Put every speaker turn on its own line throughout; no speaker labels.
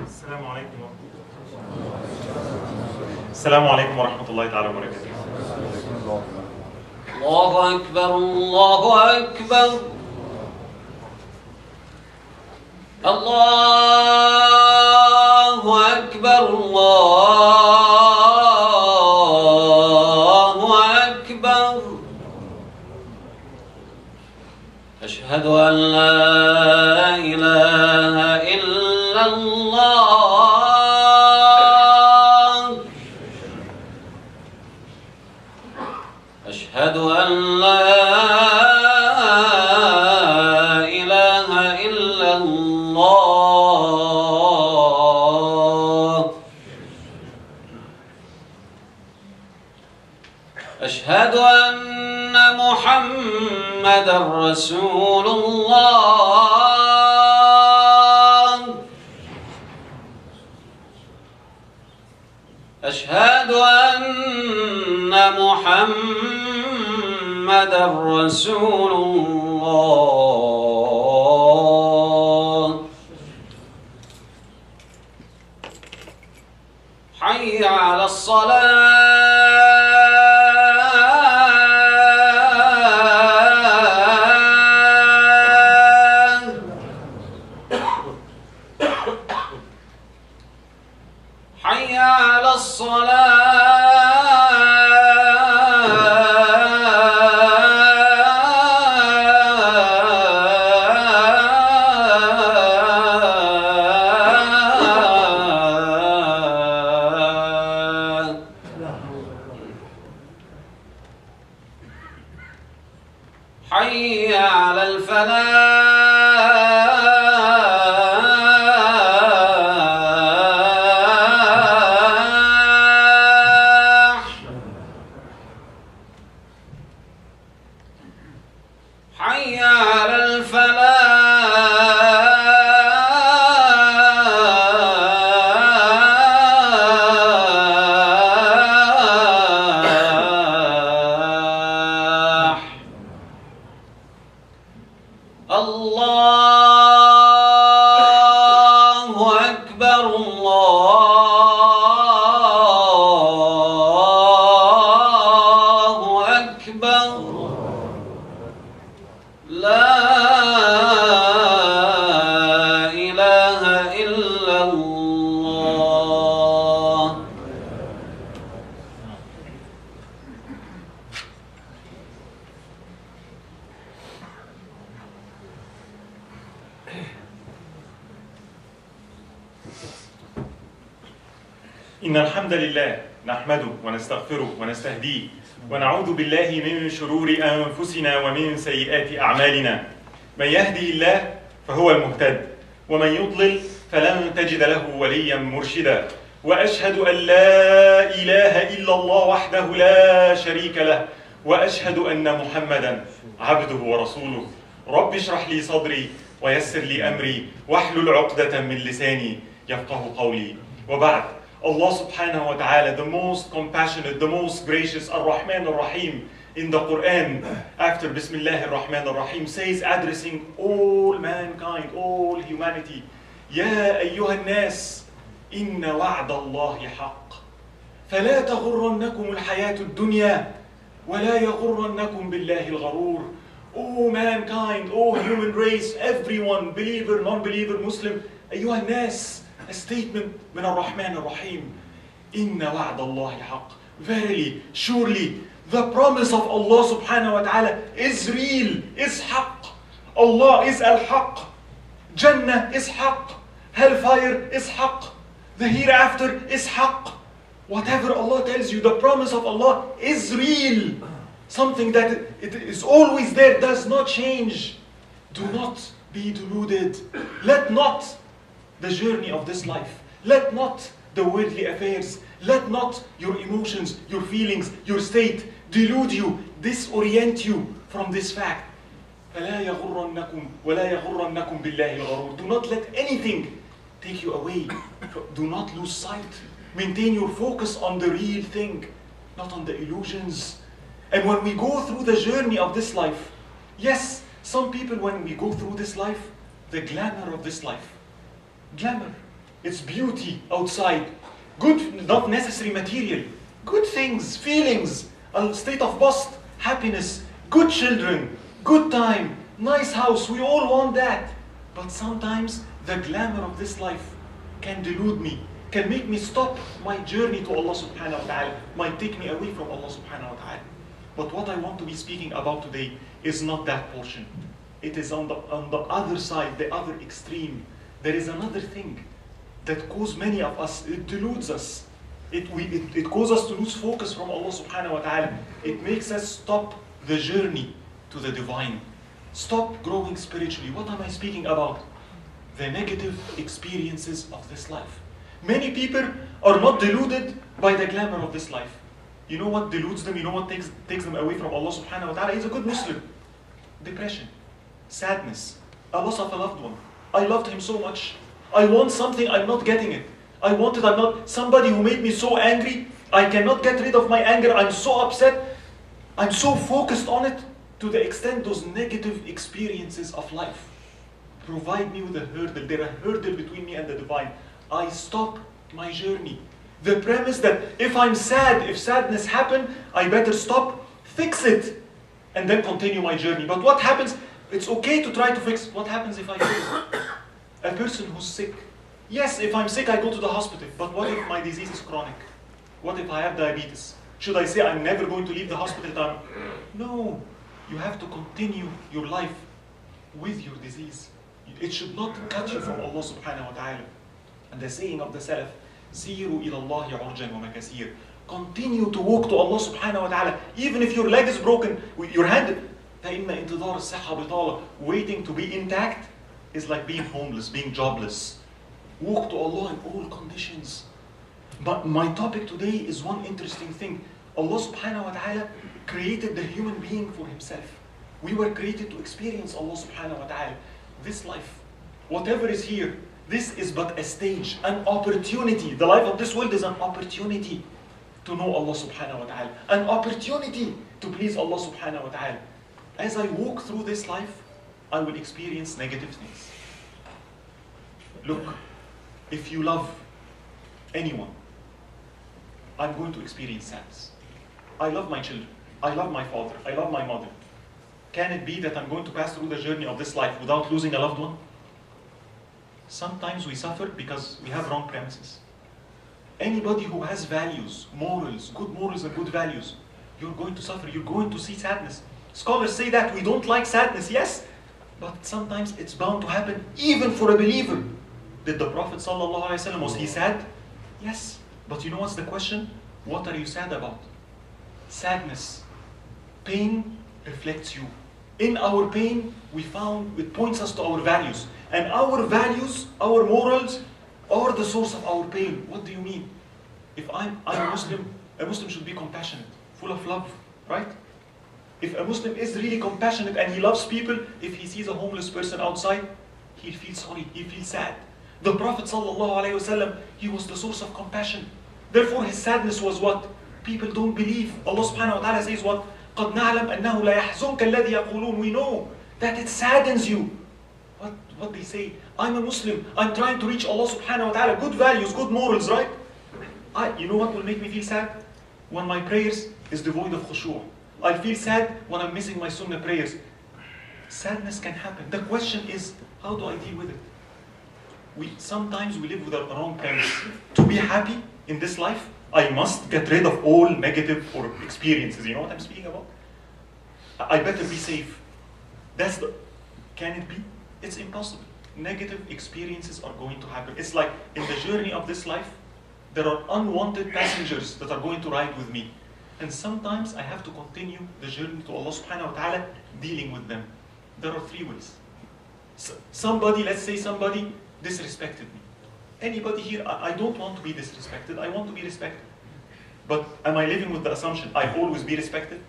السلام عليكم ورحمة الله تعالى وبركاته.
الله أكبر الله أكبر الله أكبر الله أكبر أشهد أن لا إله إلا الله أشهد أن لا إله إلا الله أشهد أن محمدًا رسول الله أشهد أن محمدًا رسول الله حي على الصلاة حي على حي على الفلاح حي على الفلاح الله أكبر الله أكبر لا إله إلا الله
إن الحمد لله نحمده ونستغفره ونستهديه ونعوذ بالله من شرور أنفسنا ومن سيئات أعمالنا. من يهدي الله فهو المهتد ومن يضلل فلن تجد له وليا مرشدا. وأشهد أن لا إله إلا الله وحده لا شريك له وأشهد أن محمدا عبده ورسوله. رب اشرح لي صدري ويسر لي أمري واحلل عقدة من لساني يفقه قولي. وبعد, Allah subhanahu wa ta'ala, the most compassionate, the most gracious, Ar-Rahman Ar-Rahim, in the Quran, after Bismillah Ar-Rahman Ar-Rahim, says, addressing all mankind, all humanity, يا أيها الناس إن وعد الله حق فلا تغرنكم الحياة الدنيا ولا يغرنكم بالله الغرور. Oh mankind, oh human race, everyone, believer, non-believer, Muslim, أيها الناس, a statement من الرحمن الرحيم. إن وعد الله حق. Verily, surely, the promise of Allah subhanahu wa ta'ala is real, is haqq. Allah is al-haqq. Jannah is haqq. Hellfire is haqq. The hereafter is haqq. Whatever Allah tells you, the promise of Allah is real. Something that it is always there, does not change. Do not be deluded. Let not the journey of this life, let not the worldly affairs, let not your emotions, your feelings, your state delude you, disorient you from this fact. فَلَا يَغُرَّنَّكُمْ وَلَا يَغُرَّنَّكُمْ بِاللَّهِ الْغَرُورُ. Do not let anything take you away. Do not lose sight. Maintain your focus on the real thing, not on the illusions. And when we go through the journey of this life, yes, some people, when we go through this life, the glamour of this life, glamour, It's beauty outside. Good, not necessarily material. Good things, feelings, a state of bust, happiness, good children, good time, nice house. We all want that. But sometimes the glamour of this life can delude me, can make me stop my journey to Allah subhanahu wa ta'ala, might take me away from Allah subhanahu wa ta'ala. But what I want to be speaking about today is not that portion. It is on the other side, the other extreme. There is another thing that causes many of us, it deludes us. It causes us to lose focus from Allah subhanahu wa ta'ala. It makes us stop the journey to the divine. Stop growing spiritually. What am I speaking about? The negative experiences of this life. Many people are not deluded by the glamour of this life. You know what deludes them? You know what takes them away from Allah subhanahu wa ta'ala? He's a good Muslim. Depression, sadness, a loss of a loved one. I loved him so much. I want something, I'm not getting it. I'm not, somebody who made me so angry, I cannot get rid of my anger, I'm so upset, I'm so focused on it, to the extent those negative experiences of life provide me with a hurdle. They're a hurdle between me and the divine. I stop my journey. The premise that if I'm sad, if sadness happens, I better stop, fix it, and then continue my journey. But what happens? It's okay to try to fix. What happens if I fail? A person who's sick. Yes, if I'm sick, I go to the hospital. But what if my disease is chronic? What if I have diabetes? Should I say I'm never going to leave the hospital time? No. You have to continue your life with your disease. It should not cut you from Allah subhanahu wa ta'ala. And the saying of the Salaf, Siru ilallahi urjan wa makasir. Continue to walk to Allah subhanahu wa ta'ala. Even if your leg is broken, your hand, فَإِنَّ إِنْتِظَارَ الصِّحَّةِ بِطَالَةٍ. Waiting to be intact is like being homeless, being jobless. Walk to Allah in all conditions. But my topic today is one interesting thing. Allah subhanahu wa ta'ala created the human being for himself. We were created to experience Allah subhanahu wa ta'ala. This life, whatever is here, this is but a stage, an opportunity. The life of this world is an opportunity to know Allah subhanahu wa ta'ala. An opportunity to please Allah subhanahu wa ta'ala. As I walk through this life, I will experience negative things. Look, if you love anyone, I'm going to experience sadness. I love my children. I love my father. I love my mother. Can it be that I'm going to pass through the journey of this life without losing a loved one? Sometimes we suffer because we have wrong premises. Anybody who has values, morals and good values, you're going to suffer. You're going to see sadness. Scholars say that we don't like sadness, yes, but sometimes it's bound to happen even for a believer. Did the Prophet ﷺ, was he sad? Yes. But you know what's the question? What are you sad about? Sadness. Pain reflects you. In our pain, we found it points us to our values. And our values, our morals, are the source of our pain. What do you mean? If I'm a Muslim should be compassionate, full of love, right? If a Muslim is really compassionate and he loves people, if he sees a homeless person outside, he'll feel sorry, he'll feel sad. The Prophet ﷺ, he was the source of compassion. Therefore his sadness was what? People don't believe. Allah subhanahu wa ta'ala says what? قَدْ نَعْلَمْ أَنَّهُ لَا يَحْزُنْكَ الَّذِي يَقُولُونَ. We know that it saddens you. What they say? I'm a Muslim. I'm trying to reach Allah subhanahu wa ta'ala. Good values, good morals, right? You know what will make me feel sad? When my prayers is devoid of khushu'. I feel sad when I'm missing my sunnah prayers. Sadness can happen. The question is, how do I deal with it? Sometimes we live with a wrong premise. To be happy in this life, I must get rid of all negative or experiences. You know what I'm speaking about? I better be safe. Can it be? It's impossible. Negative experiences are going to happen. It's like in the journey of this life, there are unwanted passengers that are going to ride with me. And sometimes I have to continue the journey to Allah subhanahu wa ta'ala, dealing with them. There are three ways. Let's say somebody disrespected me. Anybody here, I don't want to be disrespected, I want to be respected. But am I living with the assumption I always be respected?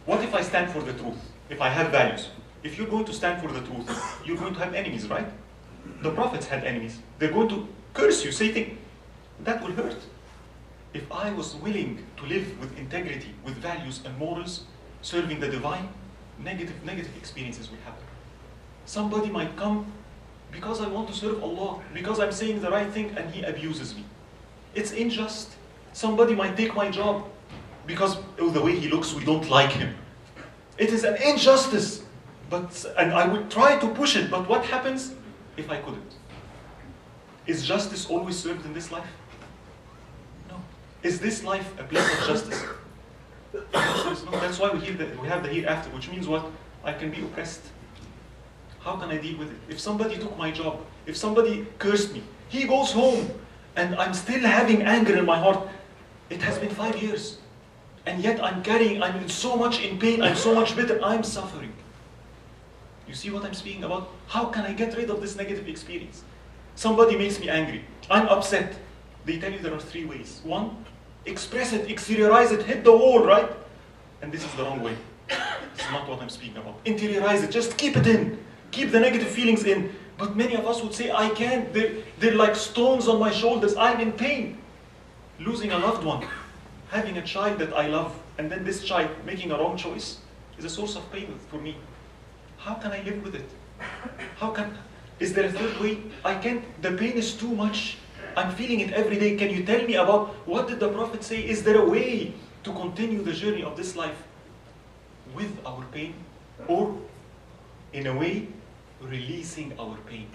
What if I stand for the truth? If I have values? If you're going to stand for the truth, you're going to have enemies, right? The prophets had enemies. They're going to curse you, say things. That will hurt. If I was willing to live with integrity, with values and morals, serving the divine, negative experiences will happen. Somebody might come because I want to serve Allah, because I'm saying the right thing, and he abuses me. It's unjust. Somebody might take my job because the way he looks, we don't like him. It is an injustice. And I would try to push it, but what happens if I couldn't? Is justice always served in this life? No. Is this life a place of justice? No. That's why we have the hereafter, which means what? I can be oppressed. How can I deal with it? If somebody took my job, if somebody cursed me, he goes home, and I'm still having anger in my heart. It has been 5 years. And yet I'm so much in pain, I'm so much bitter, I'm suffering. You see what I'm speaking about? How can I get rid of this negative experience? Somebody makes me angry. I'm upset. They tell you there are 3 ways. 1, express it, exteriorize it, hit the wall, right? And this is the wrong way. This is not what I'm speaking about. Interiorize it, just keep it in. Keep the negative feelings in. But many of us would say, I can't. They're like stones on my shoulders. I'm in pain. Losing a loved one. Having a child that I love, and then this child making a wrong choice is a source of pain for me. How can I live with it? Is there a 3rd way? I can't. The pain is too much. I'm feeling it every day. Can you tell me about what did the Prophet say? Is there a way to continue the journey of this life with our pain? Or, in a way, releasing our pain?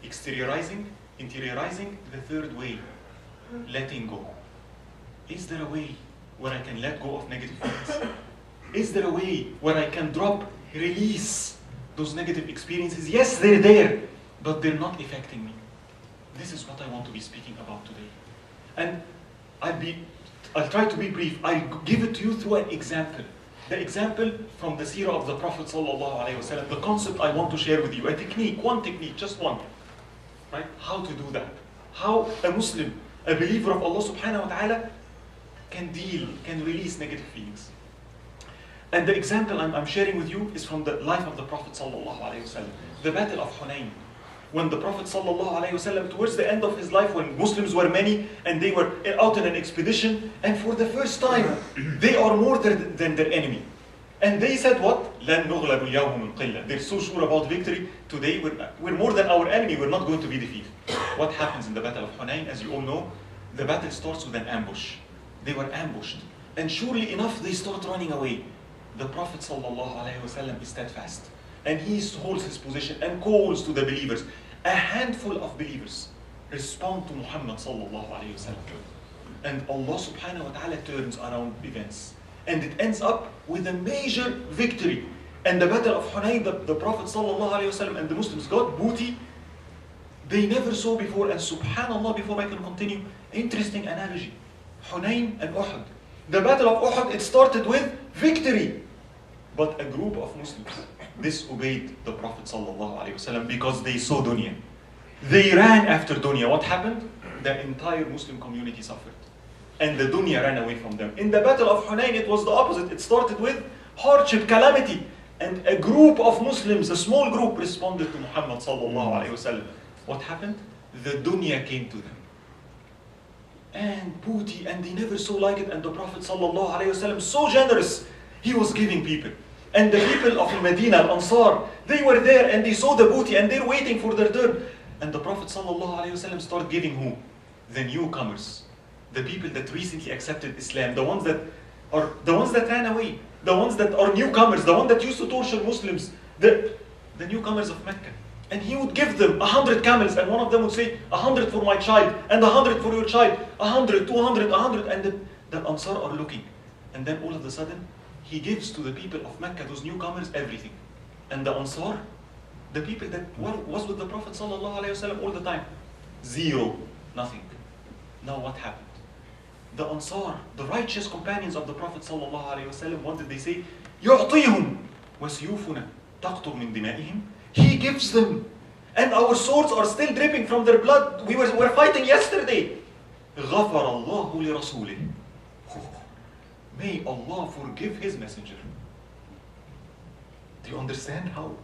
Exteriorizing, interiorizing, the 3rd way, letting go. Is there a way where I can let go of negative feelings? Is there a way where I can drop, release those negative experiences? Yes, they're there, but they're not affecting me. This is what I want to be speaking about today. And I'll try to be brief. I'll give it to you through an example. The example from the seerah of the Prophet ﷺ, the concept I want to share with you, a technique, one technique, just one. Right? How to do that. How a Muslim, a believer of Allah subhanahu wa ta'ala, can release negative feelings. And the example I'm sharing with you is from the life of the Prophet ﷺ. The Battle of Hunayn. When the Prophet ﷺ, towards the end of his life, when Muslims were many and they were out in an expedition, and for the first time, they are more than their enemy. And they said what? لَن نُغْلَبُ الْيَوْمُ مِنْ قِلَّةٍ. They're so sure about victory. Today, we're more than our enemy. We're not going to be defeated. What happens in the Battle of Hunayn? As you all know, the battle starts with an ambush. They were ambushed. And surely enough, they start running away. The Prophet ﷺ is steadfast. And he holds his position and calls to the believers. A handful of believers respond to Muhammad ﷺ. And Allah subhanahu wa ta'ala turns around events. And it ends up with a major victory. And the Battle of Hunayn, the Prophet ﷺ and the Muslims got booty they never saw before. And subhanallah, before I can continue, interesting analogy. Hunayn and Uhud. The Battle of Uhud, it started with victory. But a group of Muslims disobeyed the Prophet ﷺ because they saw dunya. They ran after dunya. What happened? The entire Muslim community suffered. And the dunya ran away from them. In the Battle of Hunayn, it was the opposite. It started with hardship, calamity. And a group of Muslims, a small group, responded to Muhammad ﷺ. What happened? The dunya came to them. And booty, and they never saw like it. And the Prophet ﷺ, so generous, he was giving people. And the people of Medina, Al-Ansar, they were there and they saw the booty and they're waiting for their turn. And the Prophet ﷺ started giving who? The newcomers. The people that recently accepted Islam. The ones that ran away. The ones that are newcomers. The ones that used to torture Muslims. The newcomers of Mecca. And he would give them 100 camels, and one of them would say, 100 for my child, and 100 for your child, 100, 200, 100, and the Ansar are looking. And then all of a sudden, he gives to the people of Mecca, those newcomers, everything. And the Ansar, the people that was with the Prophet ﷺ all the time, zero, nothing. Now what happened? The Ansar, the righteous companions of the Prophet ﷺ, what did they say? يُعْطِيهُمْ وَسْيُوفُنَا تَقْطُرْ مِنْ دِمَائِهِمْ. He gives them. And our swords are still dripping from their blood. We were fighting yesterday. غَفَرَ اللَّهُ لِرَسُولِهِ. May Allah forgive His messenger. Do you understand how?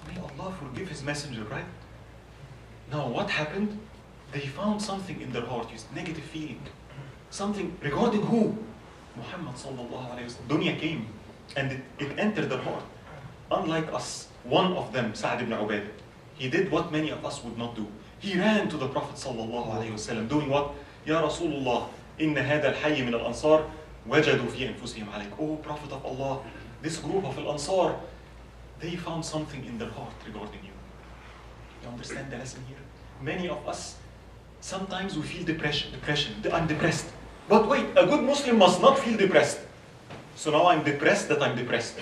May Allah forgive His messenger, right? Now what happened? They found something in their heart, negative feeling. Something regarding who? Muhammad sallallahu alayhi wa sallam. Dunya came and it entered their heart. Unlike us, one of them, Sa'd ibn Ubadah, He did what many of us would not do. He ran to the Prophet sallallahu alayhi wasallam, doing what? Ya Rasulullah, inna hada al-hayy min al-ansar wajadu fi anfusihim alayk. Oh Prophet of Allah, this group of al-ansar, they found something in their heart regarding you. You understand the lesson here? Many of us, sometimes we feel depression. I'm depressed. But wait, a good Muslim must not feel depressed. So now I'm depressed that I'm depressed.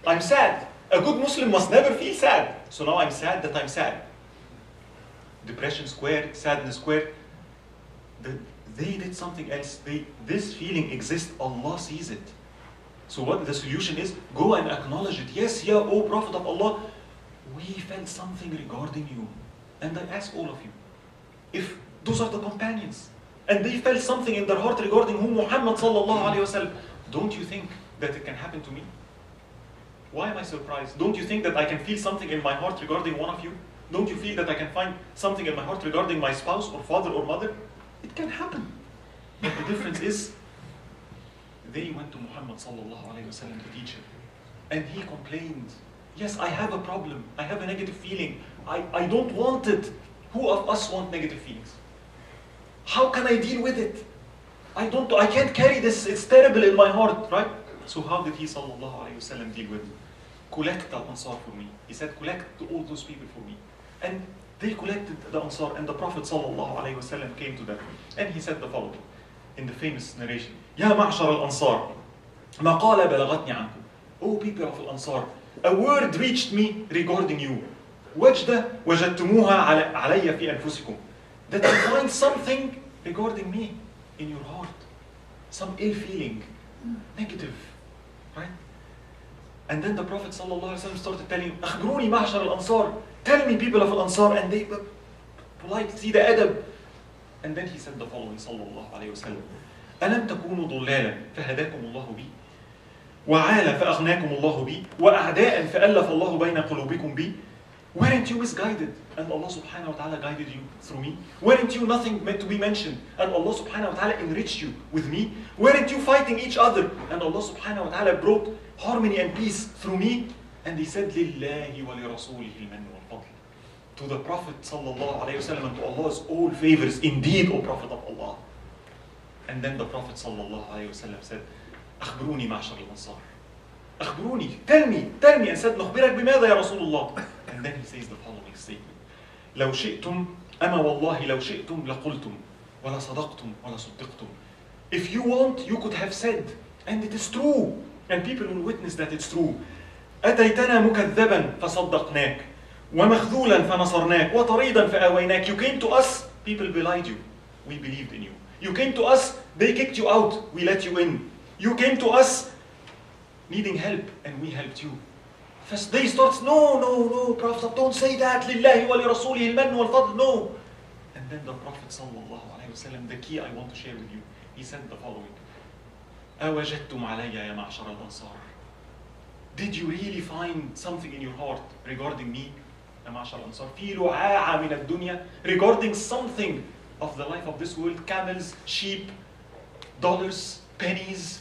I'm sad. A good Muslim must never feel sad. So now I'm sad that I'm sad. Depression squared, sadness squared. They did something else. This feeling exists. Allah sees it. So what the solution is? Go and acknowledge it. Yes, yeah, oh Prophet of Allah, we felt something regarding you. And I ask all of you, if those are the companions, and they felt something in their heart regarding whom Muhammad sallallahu alayhi wasallam, don't you think that it can happen to me? Why am I surprised? Don't you think that I can feel something in my heart regarding one of you? Don't you feel that I can find something in my heart regarding my spouse or father or mother? It can happen. But the difference is, they went to Muhammad sallallahu alayhi wasallam to teach him. And he complained, yes, I have a problem. I have a negative feeling. I don't want it. Who of us want negative feelings? How can I deal with it? I can't carry this. It's terrible in my heart, right? So how did he sallallahu alayhi wasallam deal with it? Collect the Ansar for me. He said, collect all those people for me. And they collected the Ansar, and the Prophet sallallahu alayhi wasallam came to them. And he said the following in the famous narration. Ya ma'shar al-Ansar, maqala balagatni ankum. Oh people of al-Ansar, a word reached me regarding you. Wajda wajadtumuha alayya fi anfusikum. That you find something regarding me in your heart. Some ill feeling, negative, right? And then the Prophet ﷺ started telling, أخبروني معشر الأنصار, tell me people of Al-Ansar, and they polite, see the adab. And then he said the following sallallahu alayhi wa sallam, ألم تكونوا ضلالا فهداكم الله بي وعالا فأغناكم الله بي وأعداء فألف الله بين قلوبكم بي. Weren't you misguided and Allah subhanahu wa ta'ala guided you through me? Weren't you nothing meant to be mentioned and Allah subhanahu wa ta'ala enriched you with me? Weren't you fighting each other and Allah subhanahu wa ta'ala brought harmony and peace through me? And he said, لِلَّهِ وَلِرَسُولِهِ الْمَنُّ وَالْفَضْلِ. To the Prophet sallallahu alayhi wa sallam and to Allah's all favors, indeed, O Prophet of Allah. And then the Prophet sallallahu alayhi wa sallam said, أخبروني معشر الأنصار. أخبروني, tell me, and said, نخبرك بماذا يا رسول الله? And then he says the following statement. لو شئتم أما والله لو شئتم لقلتم ولا صدقتم ولا صدقتم. If you want, you could have said, and it is true, and people will witness that it's true. أتيتنا مكذبا فصدقناك ومخذولا فنصرناك وطريدا فآويناك. You came to us, people belied you, we believed in you. You came to us, they kicked you out, we let you in. You came to us needing help, and we helped you. First they start, no, Prophet, don't say that. لله ولرسوله المن والفضل. No. And then the Prophet sallallahu alayhi wa sallam, the key I want to share with you, he said the following. أوجدتم علي يا معشر الأنصار. Did you really find something in your heart regarding me, يا معشر الأنصار? في لعاعة من الدنيا, regarding something of the life of this world, camels, sheep, dollars, pennies.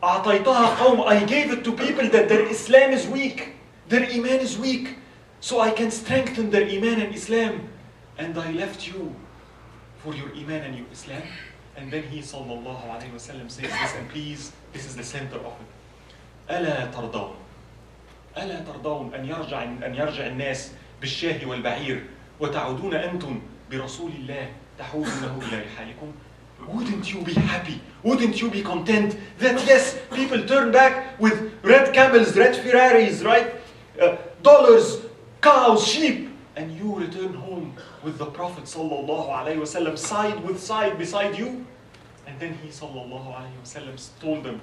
أعطيتها قوم, I gave it to people that their Islam is weak, their Iman is weak, so I can strengthen their Iman and Islam. And I left you for your Iman and your Islam. And then he sallallahu alayhi wa sallam says this, and please, this is the center of it. ألا ترضون أن يرجع الناس بالشاه والبعير وتعودون أنتم برسول الله تحوزونه إلى رحالكم. Wouldn't you be happy? Wouldn't you be content that yes, people turn back with red camels, red Ferraris, right? Dollars, cows, sheep, and you return home with the Prophet sallallahu alaihi wasallam side with side beside you? And then he sallallahu alaihi wasallam told them,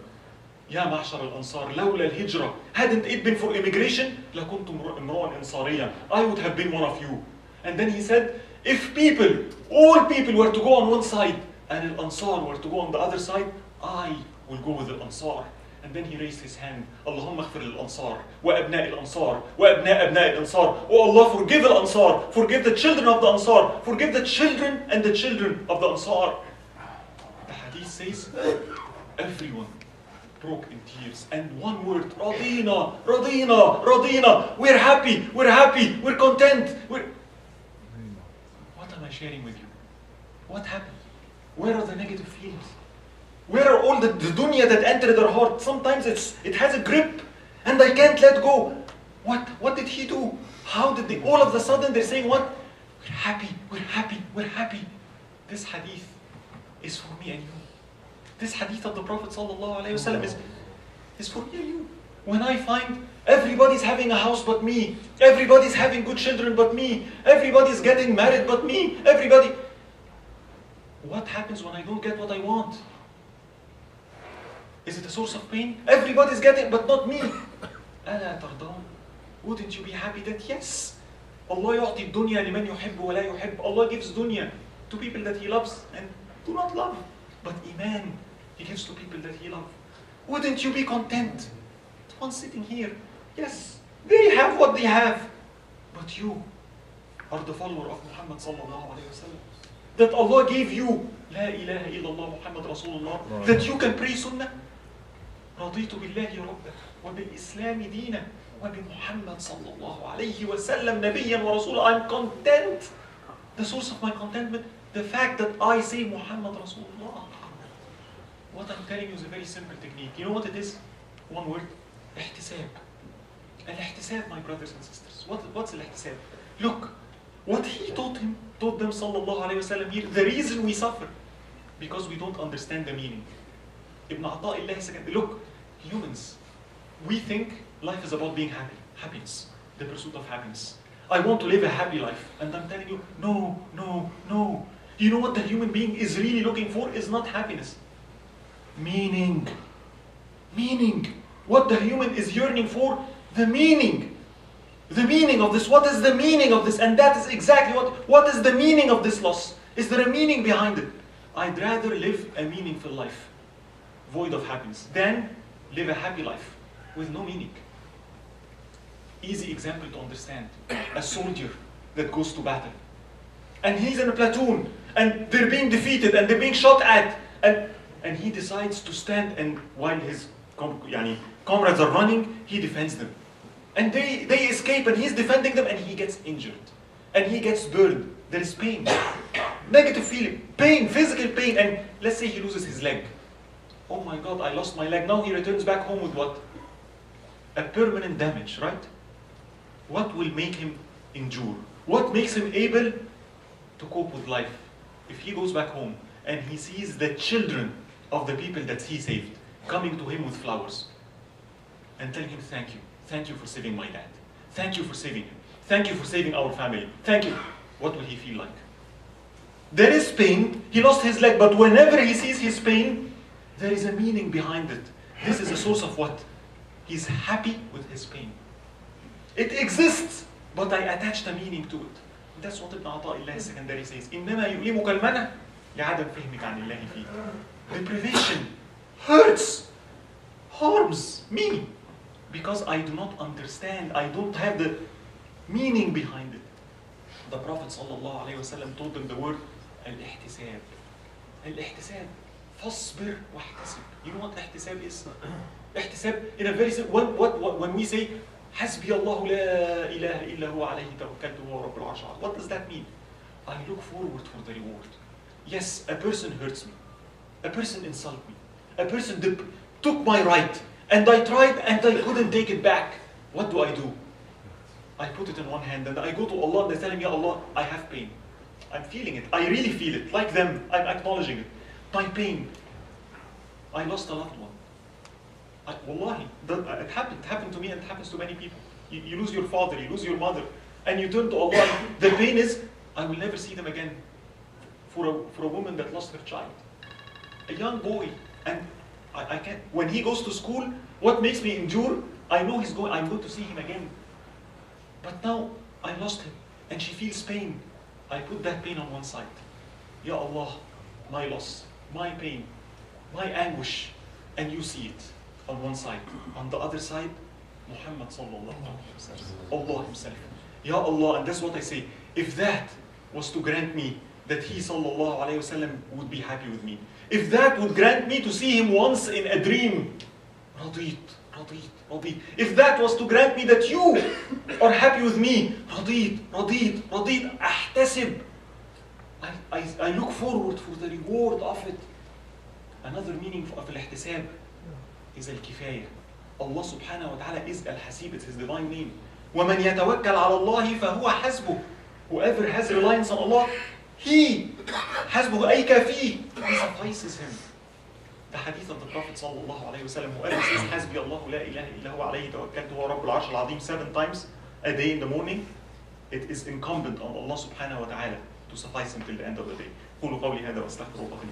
يا معشر الأنصار لولا الهجرة, hadn't it been for immigration, لكنت امرؤا إنصاريا, I would have been one of you. And then he said, if people, all people were to go on one side, and Al-Ansar were to go on the other side, I will go with Al-Ansar. And then he raised his hand, اللهم اغفر للأنصار وأبناء الأنصار وأبناء أبناء الأنصار. Oh Allah, forgive Al-Ansar, forgive the children of the Ansar, forgive the children and the children of the Ansar. The hadith says, everyone broke in tears. And one word, Radina, Radina, Radina. We're happy, we're content. What am I sharing with you? What happened? Where are the negative feelings? Where are all the dunya that entered their heart? Sometimes it has a grip and I can't let go. What did he do? How did they, all of a sudden they're saying what? We're happy, we're happy, we're happy. This hadith is for me and you. This hadith of the Prophet ﷺ is for me and you. When I find everybody's having a house but me, everybody's having good children but me, everybody's getting married but me, everybody. What happens when I don't get what I want? Is it a source of pain? Everybody's getting but not me. ألا ترضون? Wouldn't you be happy that yes, Allah يعطي الدنيا لمن يحب ولا يحب. Allah gives dunya to people that He loves and do not love. But iman, He gives to people that He loves. Wouldn't you be content? The one sitting here, yes, they have what they have. But you are the follower of Muhammad sallallahu alayhi wa sallam. That Allah gave you, La ilaha illallah Muhammad Rasulullah, that you can pray sunnah. رضيت بالله ربا وبالإسلام دينا وبمحمد صلى الله عليه وسلم نبيا ورسولا. I'm content. The source of my contentment, the fact that I say Muhammad Rasulullah. What I'm telling you is a very simple technique. You know what it is? One word, احتساب. الاحتساب, my brothers and sisters. What's الاحتساب? Look, what he taught them sallallahu alayhi wa sallam here, the reason we suffer, because we don't understand the meaning. Ibn Ata'illah said, look, humans, we think life is about being happy, happiness, the pursuit of happiness. I want to live a happy life. And I'm telling you, no, no, no. You know what the human being is really looking for is not happiness. Meaning. Meaning. What the human is yearning for, the meaning. The meaning of this. What is the meaning of this? And that is exactly what is the meaning of this loss? Is there a meaning behind it? I'd rather live a meaningful life, void of happiness, than live a happy life with no meaning. Easy example to understand. A soldier that goes to battle. And he's in a platoon. And they're being defeated and they're being shot at. And he decides to stand, and while his comrades are running, he defends them. And they escape and he's defending them and he gets injured. And he gets burned. There is pain. Negative feeling. Pain, physical pain. And let's say he loses his leg. Oh my God, I lost my leg. Now he returns back home with what? A permanent damage, right? What will make him endure? What makes him able to cope with life? If he goes back home and he sees the children of the people that he saved coming to him with flowers and telling him, thank you. Thank you for saving my dad. Thank you for saving him. Thank you for saving our family. Thank you. What will he feel like? There is pain. He lost his leg, but whenever he sees his pain, there is a meaning behind it. This is a source of what? He's happy with his pain. It exists, but I attached a meaning to it. That's what Ibn Ata'illah secondary says. إنما يؤلمك المنع لعدم فهمك عن الله فيه. Deprivation hurts, harms me, because I do not understand. I don't have the meaning behind it. The Prophet sallallahu alaihi wasallam told them the word al-ihtisab. Al-ihtisab. فاصبر واحتسب. You know what ihtisab is? Ihtisab in a very simple. When we say حسبي الله لا إله إلا هو عليه توكلت وهو رب العرش العظيم. What does that mean? I look forward for the reward. Yes, a person hurts me. A person insulted me. A person took my right. And I tried and I couldn't take it back. What do? I put it in one hand and I go to Allah and I tell Him, Ya Allah, I have pain. I'm feeling it. I really feel it. Like them, I'm acknowledging it. My pain. I lost a loved one. Wallahi, it happened to me and it happens to many people. You lose your father, you lose your mother, and you turn to Allah. The pain is, I will never see them again. For a woman that lost her child. A young boy, and I can't. When he goes to school, what makes me endure? I know I'm going to see him again. But now I lost him, and she feels pain. I put that pain on one side. Ya Allah, my loss, my pain, my anguish, and you see it on one side. On the other side, Muhammad sallallahu alaihi wasallam, Allah Himself. Ya Allah, and that's what I say. If that was to grant me that He sallallahu alaihi wasallam would be happy with me, if that would grant me to see Him once in a dream, رضيت رضيت رضيت. If that was to grant me that you are happy with me, رضيت رضيت رضيت. أحتسب. I look forward for the reward of it. Another meaning of الاحتساب is الكفاية. Allah subhanahu wa ta'ala is al-Hasib, it's his divine name. وَمَنْ يَتَوَكَّلْ عَلَى اللَّهِ فَهُوَ حَسْبُهُ. Whoever has reliance on Allah, he حسبه أي كافيه. He suffices him. The hadith of the Prophet sallallahu alayhi wa sallam, whoever says حسبي الله لا إله إلا هو عليه توكلت هو رب العرش العظيم 7 times a day in the morning, it is incumbent on Allah subhanahu wa ta'ala to suffice him till the end of the day. قولوا قولي هذا واستغفر الله لي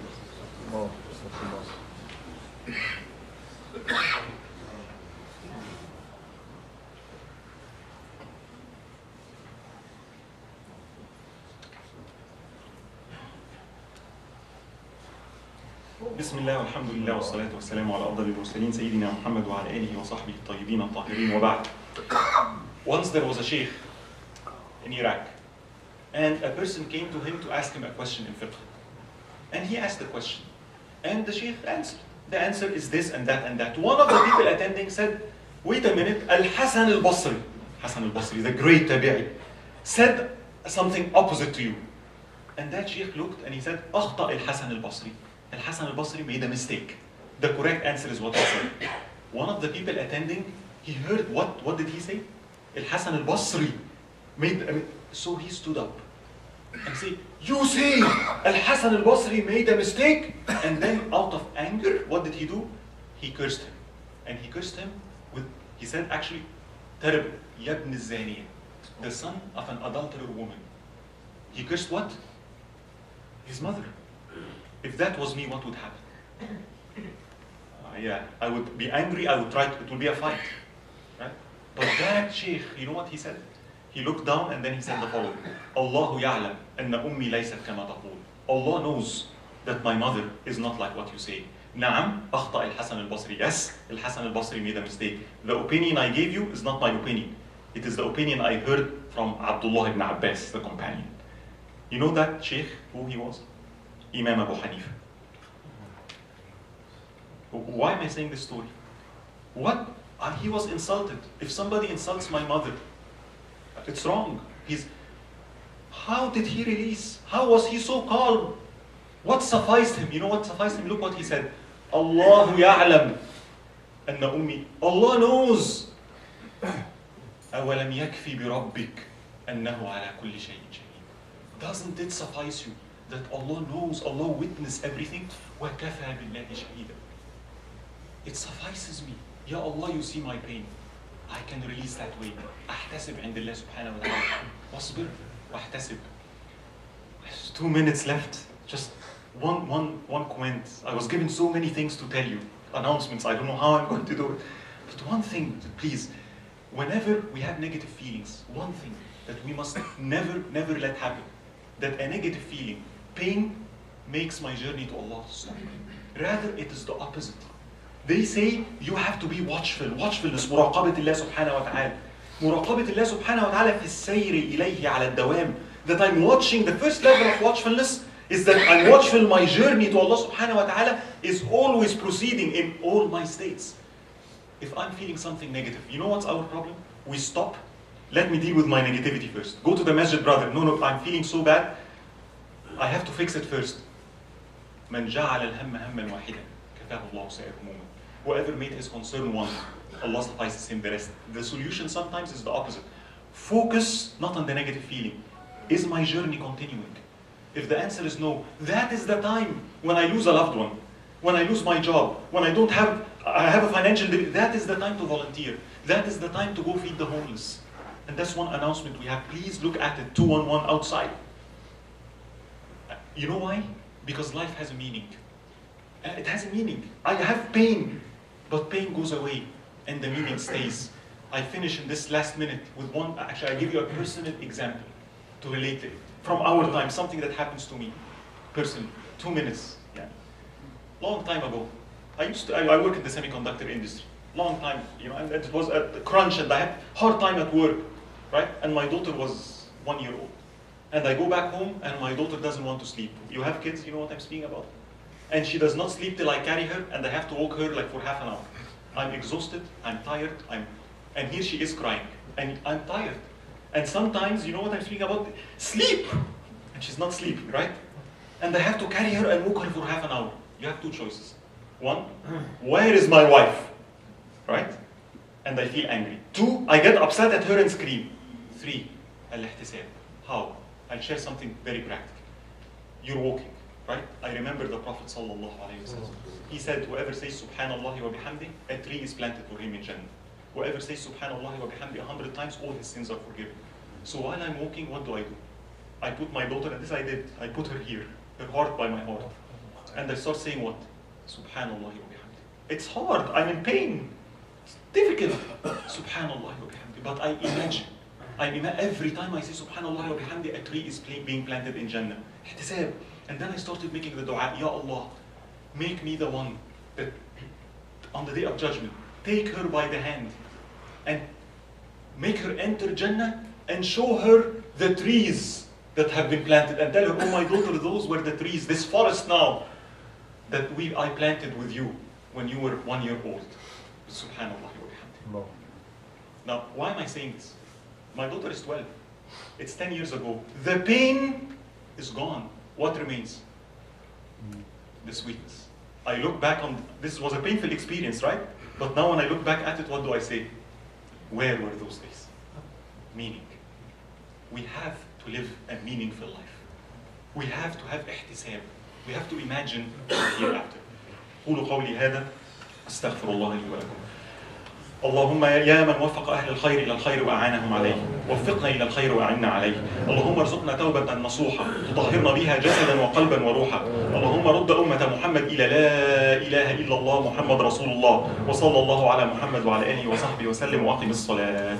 ولكم. بسم الله والحمد لله والصلاة والسلام على أفضل المرسلين سيدنا محمد وعلى آله وصحبه الطيبين الطاهرين وبعد. Once there was a sheikh in Iraq, and a person came to him to ask him a question in fiqh. And he asked the question, and the sheikh answered. The answer is this and that and that. One of the people attending said, wait a minute, Al-Hassan al-Basri, Hassan al-Basri, the great tabi'i, said something opposite to you. And that sheikh looked and he said, أخطأ الحسن البصري. Al-Hassan al-Basri made a mistake. The correct answer is what he said. One of the people attending, he heard what did he say? Al-Hassan al-Basri made, so he stood up and said, you say Al-Hassan al-Basri made a mistake? And then out of anger, what did he do? He cursed him. And he cursed him with, he said actually, terrible, Yabn al-Zaniya, the son of an adulterer woman. He cursed what? His mother. If that was me, what would happen? Yeah, I would be angry, I would try to, it would be a fight. Right? But that sheikh, you know what he said? He looked down and then he said the following. Allahu ya'lam anna ummi laysat kama taqul. Allah knows that my mother is not like what you say. Na'am, akhta al-Hasan al-Basri. Yes, al-Hasan al-Basri made a mistake. The opinion I gave you is not my opinion. It is the opinion I heard from Abdullah ibn Abbas, the companion. You know that sheikh, who he was? Imam Abu Hanifa. Why am I saying this story? What? He was insulted. If somebody insults my mother, it's wrong. How did he release? How was he so calm? What sufficed him? You know what sufficed him? Look what he said. Allahu ya'lam anna ummi. Allah knows. أَوَلَمْ يَكْفِ بِرَبِّكَ أَنَّهُ عَلَى كُلِّ شَيْءٍ شَهِيدٌ. Doesn't it suffice you that Allah knows, Allah witnessed everything? وَكَفَى بِاللَّهِ شَهِيدًا. It suffices me. Ya Allah, you see my pain. I can release that way. أحتسب عند الله سبحانه وتعالى. واصبر واحتسب. 2 minutes left. Just one comment. I was given so many things to tell you. Announcements. I don't know how I'm going to do it. But one thing, please. Whenever we have negative feelings, one thing that we must never let happen. That a negative feeling, pain, makes my journey to Allah stop. Rather, it is the opposite. They say you have to be watchful. Watchfulness, مراقبة الله سبحانه وتعالى. مراقبة الله سبحانه وتعالى في السير إليه على الدوام. That I'm watching, the first level of watchfulness is that I'm watchful, my journey to Allah subhanahu wa ta'ala is always proceeding in all my states. If I'm feeling something negative, you know what's our problem? We stop. Let me deal with my negativity first. Go to the masjid, brother. No, I'm feeling so bad. I have to fix it first. من جعل الهم هما واحدا كفاه الله سائر همومه. Whoever made his concern one, Allah suffices him the rest. The solution sometimes is the opposite. Focus not on the negative feeling. Is my journey continuing? If the answer is no, that is the time when I lose a loved one, when I lose my job, when I have a financial, that is the time to volunteer. That is the time to go feed the homeless. And that's one announcement we have. Please look at it, 211 outside. You know why? Because life has a meaning. It has a meaning. I have pain, but pain goes away and the meaning stays. I finish in this last minute with one, actually I give you a personal example to relate it. From our time, something that happens to me, personally, 2 minutes. Yeah. Long time ago, I work in the semiconductor industry. Long time, and it was a crunch and I had hard time at work, right? And my daughter was 1 year old. And I go back home and my daughter doesn't want to sleep. You have kids, you know what I'm speaking about? And she does not sleep till I carry her and I have to walk her like for half an hour. I'm exhausted, I'm tired, and here she is crying, and I'm tired. And sometimes, you know what I'm speaking about? Sleep! And she's not sleeping, right? And I have to carry her and walk her for half an hour. You have two choices. One, where is my wife? Right? And I feel angry. Two, I get upset at her and scream. Three, al-ihtisab. How? I'll share something very practical. You're walking, right? I remember the Prophet sallallahu alaihi wasallam. He said, whoever says Subhanallah wa bihamdi, a tree is planted for him in Jannah. Whoever says Subhanallah wa bihamdi 100 times, all his sins are forgiven. So while I'm walking, what do? I put my daughter, and this I did, I put her here, her heart by my heart. And I start saying what? Subhanallah wa bihamdi. It's hard, I'm in pain. It's difficult. Subhanallah wa bihamdi. But I imagine, every time I say Subhanallah wa bihamdi, a tree is being planted in Jannah. Ihtisab. And then I started making the dua, Ya Allah, make me the one that on the day of judgment, take her by the hand and make her enter Jannah and show her the trees that have been planted and tell her, oh my daughter, those were the trees, this forest now that I planted with you when you were 1 year old. Subhanallah wa bihamdi. Now, why am I saying this? My daughter is 12. It's 10 years ago. The pain is gone. What remains? The sweetness. I look back on, this was a painful experience, right? But now when I look back at it, what do I say? Where were those days? Meaning. We have to live a meaningful life. We have to have ihtisab. We have to imagine the hereafter. قولوا قولي هذا استغفر الله لي ولكم. اللهم يا من وفق أهل الخير إلى الخير وأعانهم عليه وفقنا إلى الخير وأعنا عليه. اللهم ارزقنا توبة نصوحة تطهرنا بها جسدا وقلبا وروحا. اللهم رد أمة محمد إلى لا إله إلا الله محمد رسول الله وصلى الله على محمد وعلى آله وصحبه وسلم وأقم الصلاة.